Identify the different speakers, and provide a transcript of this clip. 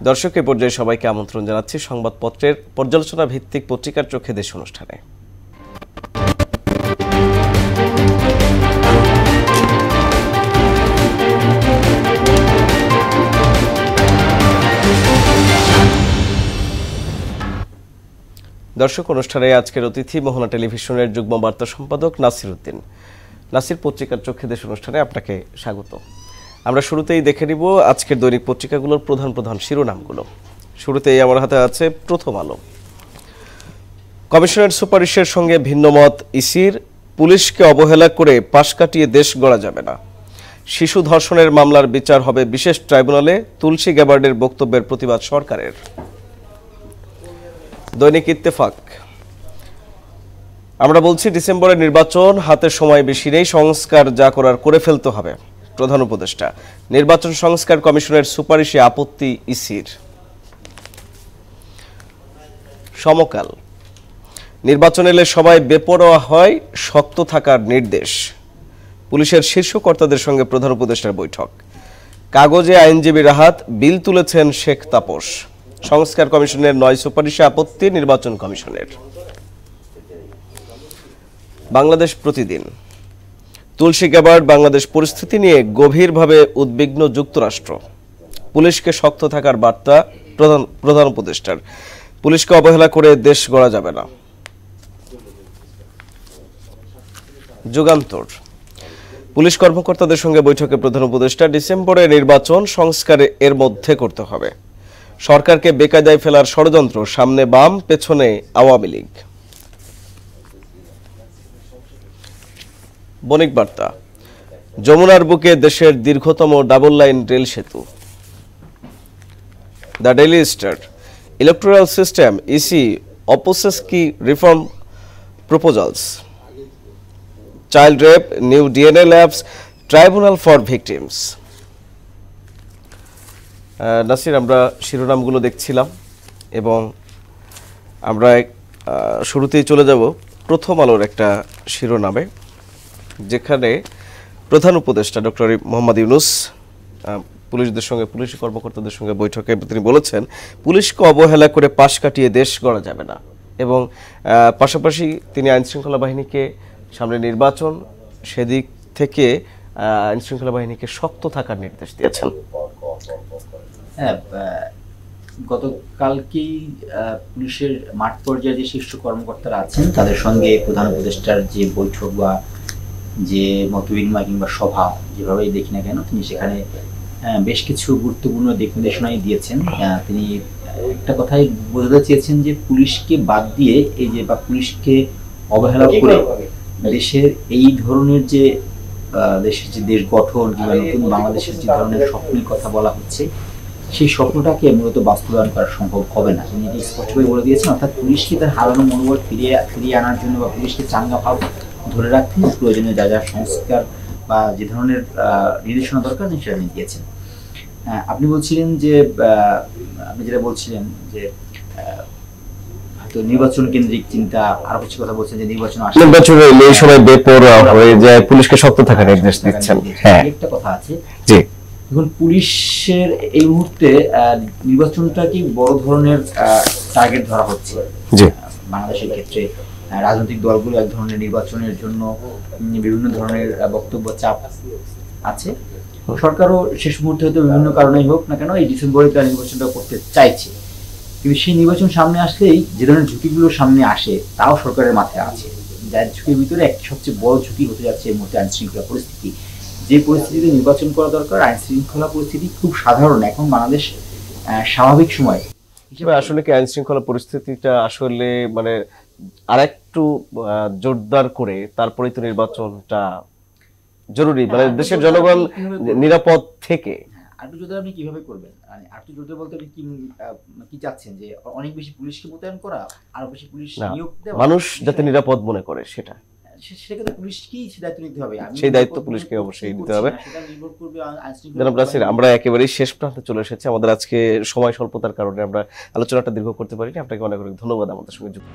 Speaker 1: দর্শক এই পর্যায়ে সবাইকে আমন্ত্রণ জানাচ্ছি সংবাদপত্রের পর্যালোচনা ভিত্তিক পত্রিকার চোখে দেশ অনুষ্ঠানে। দর্শক অনুষ্ঠানে আজকের অতিথি মোহনা টেলিভিশনের যুগ্ম বার্তা সম্পাদক নাসির উদ্দিন। নাসির, পত্রিকার চোখে দেশ অনুষ্ঠানে আপনাকে স্বাগত। আমরা শুরুতেই দেখে নিব আজকের দৈনিক পত্রিকাগুলোর প্রধান প্রধান শিরোনামগুলো। শুরুতেই আমার হাতে আছে প্রথম আলো। কমিশনের সুপারিশের সঙ্গে ভিন্নমত ইসির, পুলিশকে অবহেলা করে পাশ কাটিয়ে দেশ গড়া যাবে না। শিশু ধর্ষণের মামলার বিচার হবে বিশেষ ট্রাইব্যুনালে, তুলসী গ্যাবার্ডের বক্তব্যের প্রতিবাদ সরকারের। দৈনিক ইত্তেফাক, আমরা বলছি ডিসেম্বরের নির্বাচন, হাতে সময় বেশি নেই, সংস্কার যা করার করে ফেলতে হবে। প্রধান উপদেষ্টা, নির্বাচন সংস্কার কমিশনের সুপারিশে আপত্তি ইসির। সমকাল, নির্বাচন এলে সবাই বেপরোয়া হয়, শক্ত থাকার নির্দেশ। পুলিশের শীর্ষ কর্তাদের সঙ্গে প্রধান উপদেষ্টার বৈঠক। কাগজে আইনজীবী রাহাত, বিল তুলেছেন শেখ তাপস। সংস্কার কমিশনের 9 সুপারিশে আপত্তি নির্বাচন কমিশনের। বাংলাদেশ প্রতিদিন, তুলসী গ্যাবার্ড বাংলাদেশ পরিস্থিতি নিয়ে গভীরভাবে উদ্বিগ্ন যুক্তরাষ্ট্র। পুলিশকে শক্ত থাকার বার্তা প্রধান উপদেষ্টার। পুলিশকে অবহেলা করে দেশ গড়া যাবে না। যুগান্তর, পুলিশ কর্মকর্তাদের সঙ্গে বৈঠকে প্রধান উপদেষ্টা, ডিসেম্বরে নির্বাচন, সংস্কার এর মধ্যে করতে হবে। সরকারকে বেকায়দায় ফেলার ষড়যন্ত্র, সামনে বাম, পেছনে আওয়ামী লীগ। বণিক বার্তা, যমুনার বুকে দেশের দীর্ঘতম ডাবল লাইন রেল সেতু। The Daily Star, electoral system, EC opposes key reform proposals. Child rape, new DNA labs, tribunal for victims. Nasir, আমরা শিরোনামগুলো দেখছিলাম এবং আমরা শুরুতেই চলে যাব প্রথম আলোর একটা শিরোনামে, যেখানে প্রধান উপদেষ্টা ডক্টর মোহাম্মদ ইউনূস পুলিশ কর্মকর্তাদের সঙ্গে বৈঠকে তিনি বলেছেন, পুলিশকে অবহেলা করে পাশ কাটিয়ে দেশ গড়া যাবে না। এবং পাশাপাশি তিনি আইনশৃঙ্খলা বাহিনীকে, সামনে নির্বাচন, সেদিক থেকে আইনশৃঙ্খলা বাহিনীকে শক্ত থাকার নির্দেশ দিয়েছেন।
Speaker 2: হ্যাঁ, গতকালকেই পুলিশের মাঠ পর্যায়ে যে শীর্ষ কর্মকর্তারা আছেন তাদের সঙ্গে প্রধান উপদেষ্টার যে বৈঠক বা যে মতবিনিময় কিংবা সভা যেভাবেই দেখি না কেন, তিনি সেখানে বেশ কিছু গুরুত্বপূর্ণ দিক নির্দেশনাই দিয়েছেন। তিনি একটা কথাই বোঝাতে চেয়েছেন যে পুলিশকে বাদ দিয়ে এই যে বা পুলিশকে অবহেলা করে দেশের এই ধরনের যে দেশের যে দেশ গঠন কিংবা নতুন বাংলাদেশের যে ধরনের স্বপ্নের কথা বলা হচ্ছে, সেই স্বপ্নটাকে মূলত বাস্তবায়ন করা সম্ভব হবে না। তিনি এটি স্পষ্টভাবে বলে দিয়েছেন। অর্থাৎ পুলিশকে তার হারানো মনোবল ফিরিয়ে আনার জন্য বা পুলিশকে চাঙ্গা ভাব ধরে রাখতে প্রয়োজনীয় যা যা সংস্কার বা যে ধরনের নির্দেশনা দরকার সেটা তিনি দিয়েছেন। আপনি বলছিলেন যে আপনি যেটা বলছিলেন যে হয়তো নির্বাচন কেন্দ্রিক চিন্তা, আরো কিছু কথা বলছেন যে নির্বাচনে
Speaker 1: এই সময় বেপরোয়া হয়ে যায়, পুলিশকে শক্ত থাকার নির্দেশ দিচ্ছেন। হ্যাঁ,
Speaker 2: একটা কথা আছে।
Speaker 1: জি,
Speaker 2: এখন পুলিশের এই মুহূর্তে নির্বাচনটা কি বড় ধরনের টার্গেট ধরা হচ্ছে বাংলাদেশের ক্ষেত্রে। রাজনৈতিক দলগুলো এক ধরনের নির্বাচনের জন্য বিভিন্ন ধরনের বক্তব্য, চাপ আছে। সরকারও শেষ মুহূর্তে হয়তো বিভিন্ন কারণেই হোক না কেন এই ডিসেম্বরে তারা নির্বাচনটা করতে চাইছে, কিন্তু সেই নির্বাচন সামনে আসলেই যে ধরনের ঝুঁকিগুলো সামনে আসে তাও সরকারের মাথায় আছে। যার ঝুঁকির ভিতরে একটি সবচেয়ে বড় ঝুঁকি হতে যাচ্ছে এই মুহূর্তে আইন শৃঙ্খলা পরিস্থিতি। যে পরিস্থিতিতে নির্বাচন করা দরকার, আইন শৃঙ্খলা পরিস্থিতি খুব সাধারণ। এখন বাংলাদেশ স্বাভাবিক সময়
Speaker 1: হিসেবে আসলে কি আইন শৃঙ্খলা পরিস্থিতিটা আসলে মানে আরেকটু জোরদার করে তারপরেই তো নির্বাচনটা জরুরি, মানে দেশের জনগণ নিরাপদ থেকে।
Speaker 2: আরেকটু জোরদার আপনি কিভাবে করবেন? মানে আরেকটু জোরদার বলতে আপনি কি চাচ্ছেন যে অনেক বেশি পুলিশকে মোতায়েন করা, আরো বেশি পুলিশ নিয়োগ দেওয়া,
Speaker 1: মানুষ যাতে নিরাপদ মনে করে সেটা
Speaker 2: সেক্ষেত্রে পুলিশকেই দায়িত্ব নিতে হবে।
Speaker 1: সেই দায়িত্ব পুলিশকে অবশ্যই নিতে হবে। জনাব নাসির, আমরা একেবারেই শেষ প্রান্তে চলে এসেছি। আমাদের আজকে সময় স্বল্পতার কারণে আমরা আলোচনাটা দীর্ঘ করতে পারিনি। আপনাকে অনেক অনেক ধন্যবাদ আমাদের সঙ্গে যুক্ত।